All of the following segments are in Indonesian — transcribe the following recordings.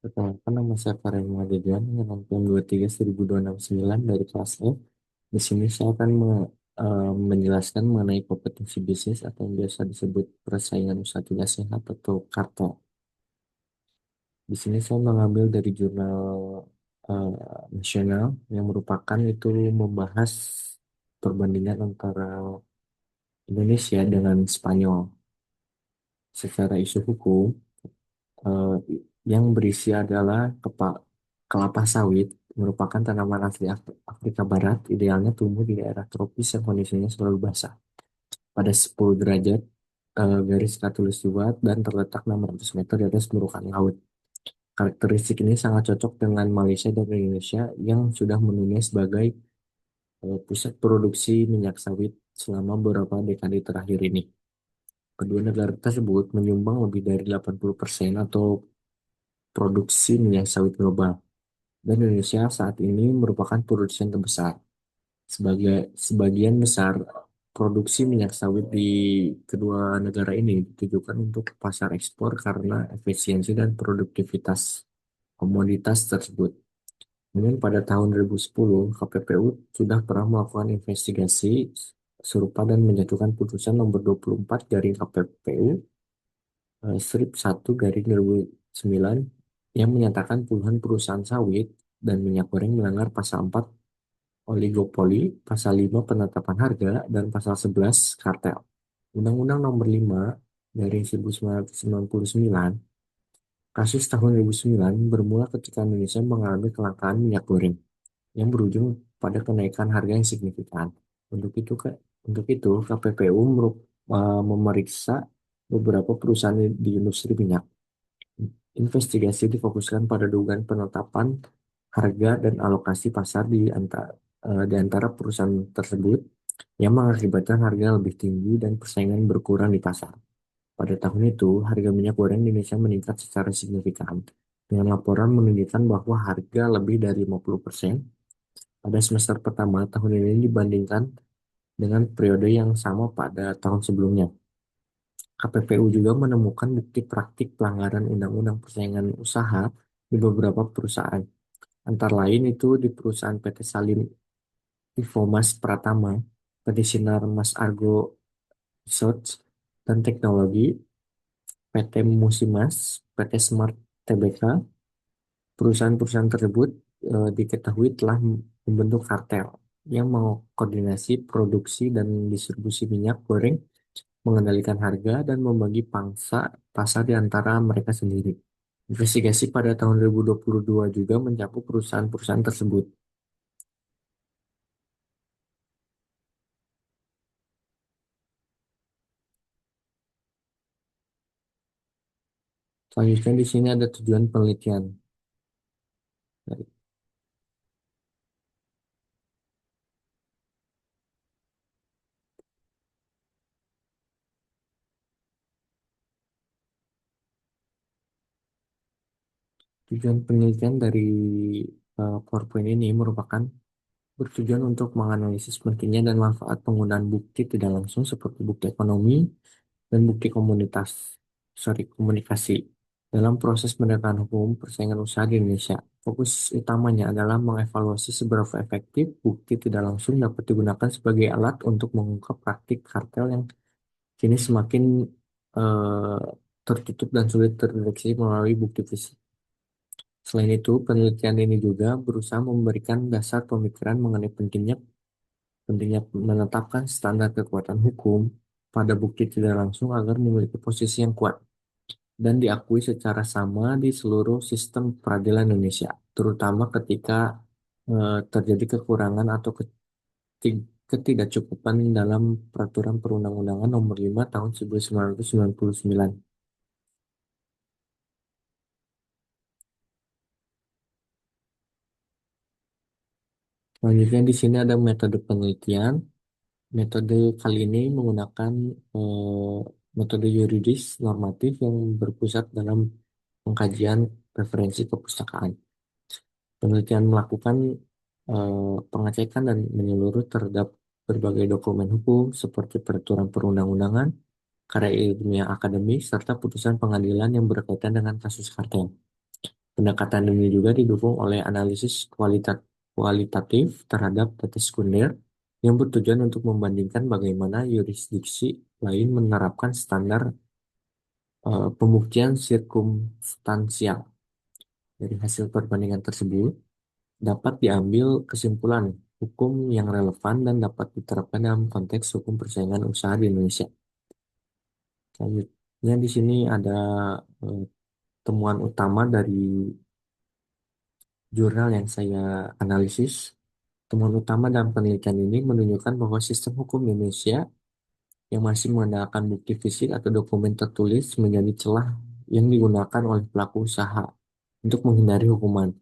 Perkenalkan, nama saya Farel Madejan dengan rangkaian 23 1269 dari kelas F. Di sini saya akan menjelaskan mengenai kompetensi bisnis atau yang biasa disebut persaingan usaha tidak sehat atau kartel. Di sini saya mengambil dari jurnal nasional yang merupakan itu membahas perbandingan antara Indonesia dengan Spanyol secara isu hukum. eh, yang berisi adalah kelapa sawit merupakan tanaman asli Afrika Barat, idealnya tumbuh di daerah tropis yang kondisinya selalu basah. Pada 10 derajat garis khatulistiwa dan terletak 600 meter di atas permukaan laut. Karakteristik ini sangat cocok dengan Malaysia dan Indonesia yang sudah mendunia sebagai pusat produksi minyak sawit selama beberapa dekade terakhir ini. Kedua negara tersebut menyumbang lebih dari 80% atau produksi minyak sawit global, dan Indonesia saat ini merupakan produsen terbesar. Sebagian besar produksi minyak sawit di kedua negara ini ditujukan untuk pasar ekspor karena efisiensi dan produktivitas komoditas tersebut. Kemudian pada tahun 2010, KPPU sudah pernah melakukan investigasi serupa dan menjatuhkan putusan nomor 24 garing KPPU strip 1 garing 2009 yang menyatakan puluhan perusahaan sawit dan minyak goreng melanggar pasal 4 oligopoli, pasal 5 penetapan harga, dan pasal 11 kartel. Undang-Undang Nomor 5 dari 1999, kasus tahun 2009 bermula ketika Indonesia mengalami kelangkaan minyak goreng yang berujung pada kenaikan harga yang signifikan. Untuk itu, KPPU memeriksa beberapa perusahaan di industri minyak. Investigasi difokuskan pada dugaan penetapan harga dan alokasi pasar di antara perusahaan tersebut yang mengakibatkan harga lebih tinggi dan persaingan berkurang di pasar. Pada tahun itu, harga minyak goreng di Indonesia meningkat secara signifikan, dengan laporan menunjukkan bahwa harga lebih dari 50% pada semester pertama tahun ini dibandingkan dengan periode yang sama pada tahun sebelumnya. KPPU juga menemukan bukti praktik pelanggaran Undang-Undang Persaingan Usaha di beberapa perusahaan. Antara lain itu di perusahaan PT Salim Infomas Pratama, PT Sinar Mas Argo Research dan Teknologi, PT Musimas, PT Smart Tbk. Perusahaan-perusahaan tersebut diketahui telah membentuk kartel yang mengkoordinasi produksi dan distribusi minyak goreng, mengendalikan harga, dan membagi pangsa pasar di antara mereka sendiri. Investigasi pada tahun 2022 juga mencakup perusahaan-perusahaan tersebut. Selanjutnya di sini ada tujuan penelitian. Tujuan penelitian dari PowerPoint ini merupakan bertujuan untuk menganalisis pentingnya dan manfaat penggunaan bukti tidak langsung seperti bukti ekonomi dan bukti komunikasi dalam proses penegakan hukum persaingan usaha di Indonesia. Fokus utamanya adalah mengevaluasi seberapa efektif bukti tidak langsung dapat digunakan sebagai alat untuk mengungkap praktik kartel yang kini semakin eh, tertutup dan sulit terdeteksi melalui bukti fisik. Selain itu, penelitian ini juga berusaha memberikan dasar pemikiran mengenai pentingnya menetapkan standar kekuatan hukum pada bukti tidak langsung agar memiliki posisi yang kuat dan diakui secara sama di seluruh sistem peradilan Indonesia, terutama ketika terjadi kekurangan atau ketidakcukupan dalam peraturan perundang-undangan nomor 5 tahun 1999. Selanjutnya di sini ada metode penelitian. Metode kali ini menggunakan metode yuridis normatif yang berpusat dalam pengkajian referensi kepustakaan. Penelitian melakukan pengecekan dan menyeluruh terhadap berbagai dokumen hukum seperti peraturan perundang-undangan, karya ilmiah akademis, serta putusan pengadilan yang berkaitan dengan kasus kartel. Pendekatan ini juga didukung oleh analisis kualitatif terhadap data sekunder yang bertujuan untuk membandingkan bagaimana yurisdiksi lain menerapkan standar pembuktian sirkumstansial. Dari hasil perbandingan tersebut, dapat diambil kesimpulan hukum yang relevan dan dapat diterapkan dalam konteks hukum persaingan usaha di Indonesia. Selanjutnya di sini ada eh, temuan utama dari jurnal yang saya analisis. Temuan utama dalam penelitian ini menunjukkan bahwa sistem hukum Indonesia yang masih mengandalkan bukti fisik atau dokumen tertulis menjadi celah yang digunakan oleh pelaku usaha untuk menghindari hukuman.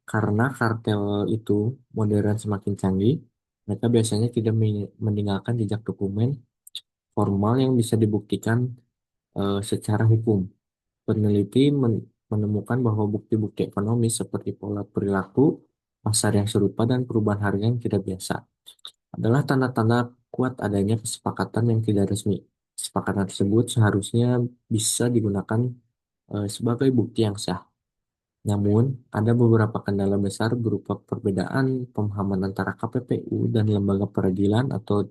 Karena kartel itu modern semakin canggih, mereka biasanya tidak meninggalkan jejak dokumen formal yang bisa dibuktikan secara hukum. Peneliti menemukan bahwa bukti-bukti ekonomis seperti pola perilaku, pasar yang serupa, dan perubahan harga yang tidak biasa adalah tanda-tanda kuat adanya kesepakatan yang tidak resmi. Kesepakatan tersebut seharusnya bisa digunakan sebagai bukti yang sah. Namun, ada beberapa kendala besar berupa perbedaan pemahaman antara KPPU dan lembaga peradilan atau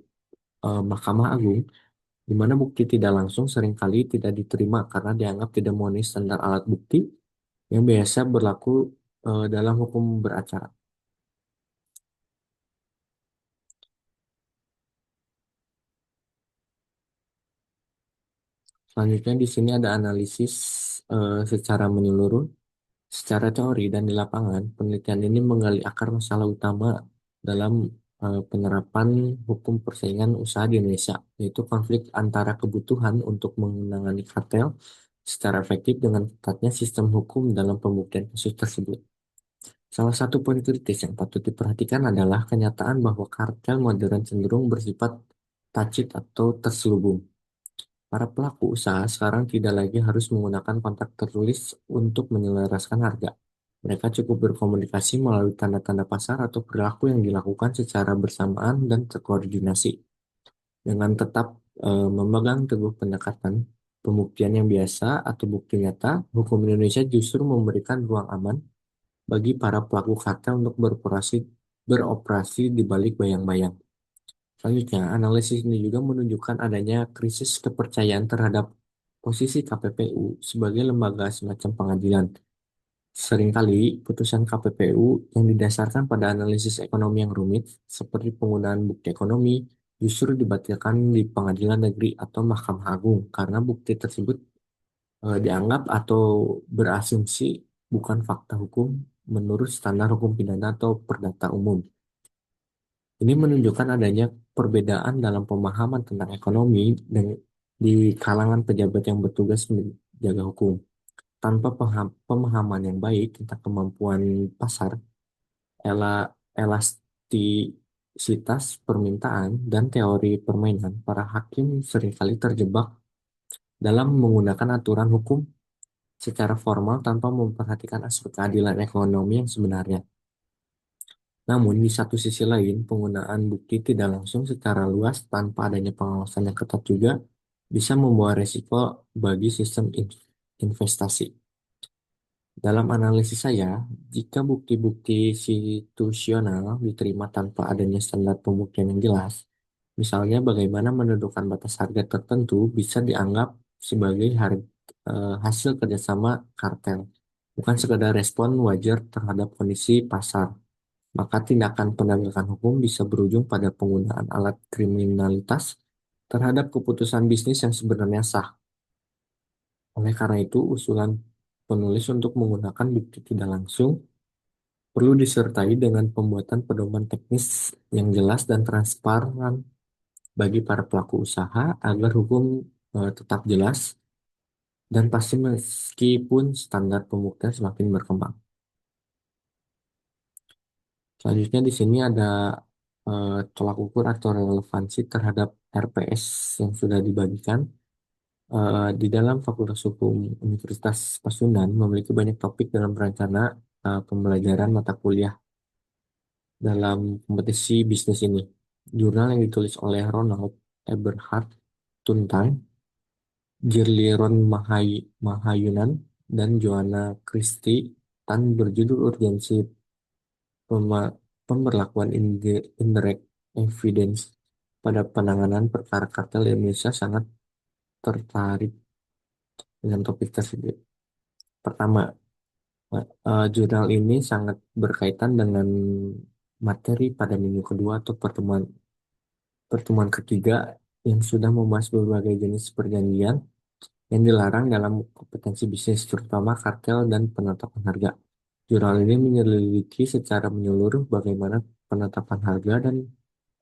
Mahkamah Agung, di mana bukti tidak langsung seringkali tidak diterima karena dianggap tidak memenuhi standar alat bukti yang biasa berlaku dalam hukum beracara. Selanjutnya di sini ada analisis secara menyeluruh. Secara teori dan di lapangan, penelitian ini menggali akar masalah utama dalam penerapan hukum persaingan usaha di Indonesia, yaitu konflik antara kebutuhan untuk menangani kartel secara efektif dengan ketatnya sistem hukum dalam pembuktian kasus tersebut. Salah satu poin kritis yang patut diperhatikan adalah kenyataan bahwa kartel modern cenderung bersifat tacit atau terselubung. Para pelaku usaha sekarang tidak lagi harus menggunakan kontrak tertulis untuk menyelaraskan harga. Mereka cukup berkomunikasi melalui tanda-tanda pasar atau perilaku yang dilakukan secara bersamaan dan terkoordinasi. Dengan tetap memegang teguh pendekatan pembuktian yang biasa atau bukti nyata, hukum Indonesia justru memberikan ruang aman bagi para pelaku kartel untuk beroperasi di balik bayang-bayang. Selanjutnya, analisis ini juga menunjukkan adanya krisis kepercayaan terhadap posisi KPPU sebagai lembaga semacam pengadilan. Seringkali, putusan KPPU yang didasarkan pada analisis ekonomi yang rumit, seperti penggunaan bukti ekonomi, justru dibatalkan di pengadilan negeri atau Mahkamah Agung karena bukti tersebut dianggap atau berasumsi bukan fakta hukum menurut standar hukum pidana atau perdata umum. Ini menunjukkan adanya perbedaan dalam pemahaman tentang ekonomi dan di kalangan pejabat yang bertugas menjaga hukum. Tanpa pemahaman yang baik tentang kemampuan pasar, elastisitas permintaan, dan teori permainan, para hakim seringkali terjebak dalam menggunakan aturan hukum secara formal tanpa memperhatikan aspek keadilan ekonomi yang sebenarnya. Namun, di satu sisi lain, penggunaan bukti tidak langsung secara luas tanpa adanya pengawasan yang ketat juga bisa membawa resiko bagi sistem investasi. Dalam analisis saya, jika bukti-bukti situasional diterima tanpa adanya standar pembuktian yang jelas, misalnya bagaimana menentukan batas harga tertentu bisa dianggap sebagai hasil kerjasama kartel, bukan sekadar respon wajar terhadap kondisi pasar. Maka tindakan penegakan hukum bisa berujung pada penggunaan alat kriminalitas terhadap keputusan bisnis yang sebenarnya sah. Oleh karena itu, usulan penulis untuk menggunakan bukti tidak langsung perlu disertai dengan pembuatan pedoman teknis yang jelas dan transparan bagi para pelaku usaha agar hukum tetap jelas dan pasti meskipun standar pembuktian semakin berkembang. Selanjutnya di sini ada tolak ukur atau relevansi terhadap RPS yang sudah dibagikan. Di dalam Fakultas Hukum Universitas Pasundan memiliki banyak topik dalam rencana pembelajaran mata kuliah dalam kompetisi bisnis ini. Jurnal yang ditulis oleh Ronald Eberhard Tuntang, Girliron Mahayunan, dan Joanna Christie catatan berjudul Urgensi Pemberlakuan Indirect Evidence pada Penanganan Perkara Kartel di Indonesia sangat tertarik dengan topik tersebut. Pertama, jurnal ini sangat berkaitan dengan materi pada minggu kedua atau pertemuan pertemuan ketiga yang sudah membahas berbagai jenis perjanjian yang dilarang dalam kompetensi bisnis, terutama kartel dan penetapan harga. Jurnal ini menyelidiki secara menyeluruh bagaimana penetapan harga dan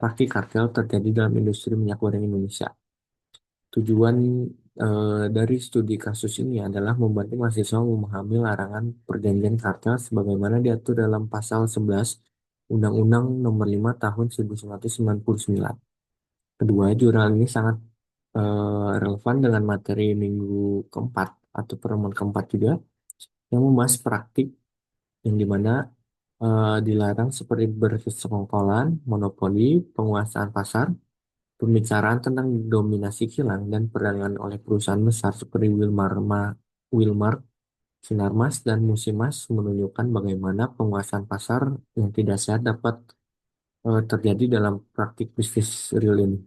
praktik kartel terjadi dalam industri minyak goreng Indonesia. Tujuan dari studi kasus ini adalah membantu mahasiswa memahami larangan perjanjian kartel sebagaimana diatur dalam pasal 11 Undang-Undang Nomor 5 Tahun 1999. Kedua, jurnal ini sangat relevan dengan materi minggu keempat atau pertemuan keempat juga yang membahas praktik yang dimana dilarang seperti bersekongkolan, monopoli, penguasaan pasar, pembicaraan tentang dominasi kilang dan perdagangan oleh perusahaan besar seperti Wilmar, Sinarmas, dan Musimas menunjukkan bagaimana penguasaan pasar yang tidak sehat dapat terjadi dalam praktik bisnis real ini.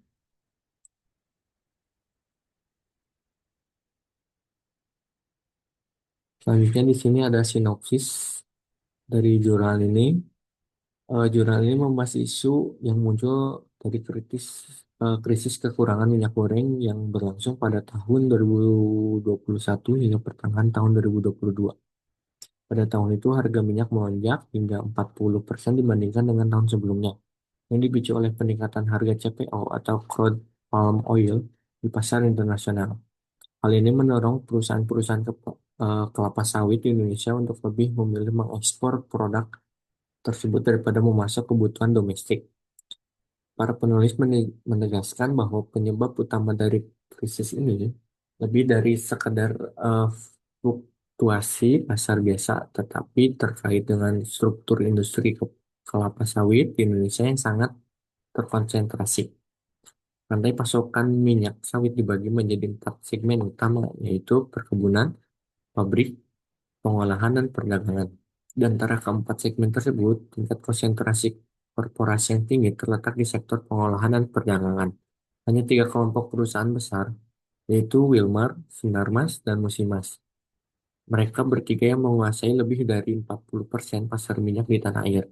Selanjutnya di sini ada sinopsis dari jurnal ini. Jurnal ini membahas isu yang muncul dari krisis kekurangan minyak goreng yang berlangsung pada tahun 2021 hingga pertengahan tahun 2022. Pada tahun itu harga minyak melonjak hingga 40% dibandingkan dengan tahun sebelumnya, yang dipicu oleh peningkatan harga CPO atau crude palm oil di pasar internasional. Hal ini mendorong perusahaan-perusahaan kelapa sawit di Indonesia untuk lebih memilih mengekspor produk tersebut daripada memasak kebutuhan domestik. Para penulis menegaskan bahwa penyebab utama dari krisis ini lebih dari sekadar eh, fluktuasi pasar biasa, tetapi terkait dengan struktur industri kelapa sawit di Indonesia yang sangat terkonsentrasi. Rantai pasokan minyak sawit dibagi menjadi 4 segmen utama, yaitu perkebunan, pabrik, pengolahan, dan perdagangan. Di antara keempat segmen tersebut, tingkat konsentrasi korporasi yang tinggi terletak di sektor pengolahan dan perdagangan. Hanya 3 kelompok perusahaan besar, yaitu Wilmar, Sinarmas, dan Musimas. Mereka bertiga yang menguasai lebih dari 40% pasar minyak di tanah air.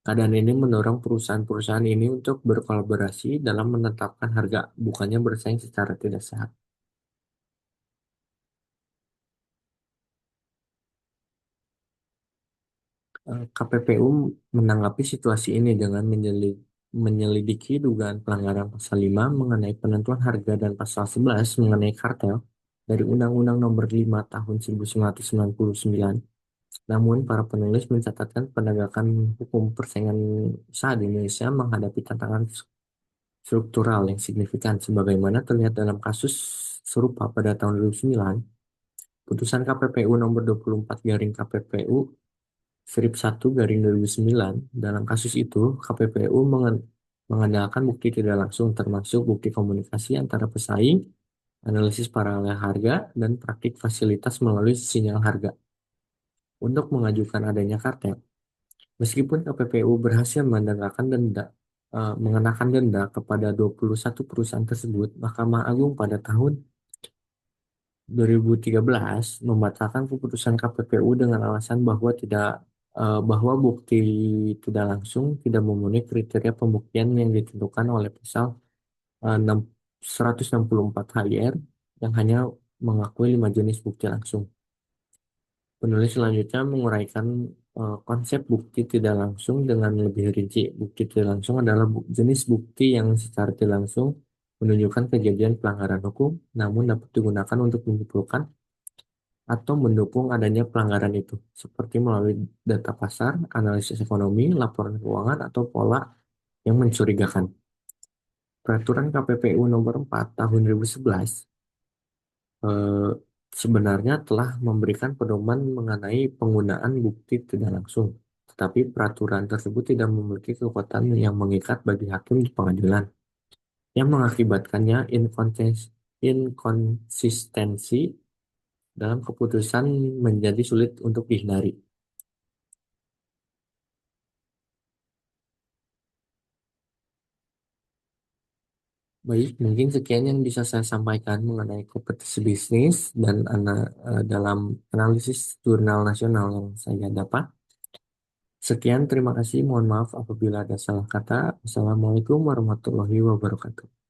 Keadaan ini mendorong perusahaan-perusahaan ini untuk berkolaborasi dalam menetapkan harga, bukannya bersaing secara tidak sehat. KPPU menanggapi situasi ini dengan menyelidiki dugaan pelanggaran pasal 5 mengenai penentuan harga dan pasal 11 mengenai kartel dari Undang-Undang Nomor 5 Tahun 1999. Namun, para penulis mencatatkan penegakan hukum persaingan usaha di Indonesia menghadapi tantangan struktural yang signifikan, sebagaimana terlihat dalam kasus serupa pada tahun 2009. Putusan KPPU nomor 24 garing KPPU Strip 1 garing 2009. Dalam kasus itu, KPPU mengandalkan bukti tidak langsung termasuk bukti komunikasi antara pesaing, analisis paralel harga, dan praktik fasilitas melalui sinyal harga untuk mengajukan adanya kartel. Meskipun KPPU berhasil mengenakan denda kepada 21 perusahaan tersebut, Mahkamah Agung pada tahun 2013 membatalkan keputusan KPPU dengan alasan bahwa bukti tidak langsung tidak memenuhi kriteria pembuktian yang ditentukan oleh pasal 164 HIR yang hanya mengakui 5 jenis bukti langsung. Penulis selanjutnya menguraikan konsep bukti tidak langsung dengan lebih rinci. Bukti tidak langsung adalah jenis bukti yang secara tidak langsung menunjukkan kejadian pelanggaran hukum, namun dapat digunakan untuk menyimpulkan atau mendukung adanya pelanggaran itu, seperti melalui data pasar, analisis ekonomi, laporan keuangan, atau pola yang mencurigakan. Peraturan KPPU nomor 4 tahun 2011 eh, sebenarnya telah memberikan pedoman mengenai penggunaan bukti tidak langsung, tetapi peraturan tersebut tidak memiliki kekuatan yang mengikat bagi hakim di pengadilan, yang mengakibatkannya inkonsistensi dalam keputusan menjadi sulit untuk dihindari. Baik, mungkin sekian yang bisa saya sampaikan mengenai kompetisi bisnis dan dalam analisis jurnal nasional yang saya dapat. Sekian, terima kasih. Mohon maaf apabila ada salah kata. Wassalamualaikum warahmatullahi wabarakatuh.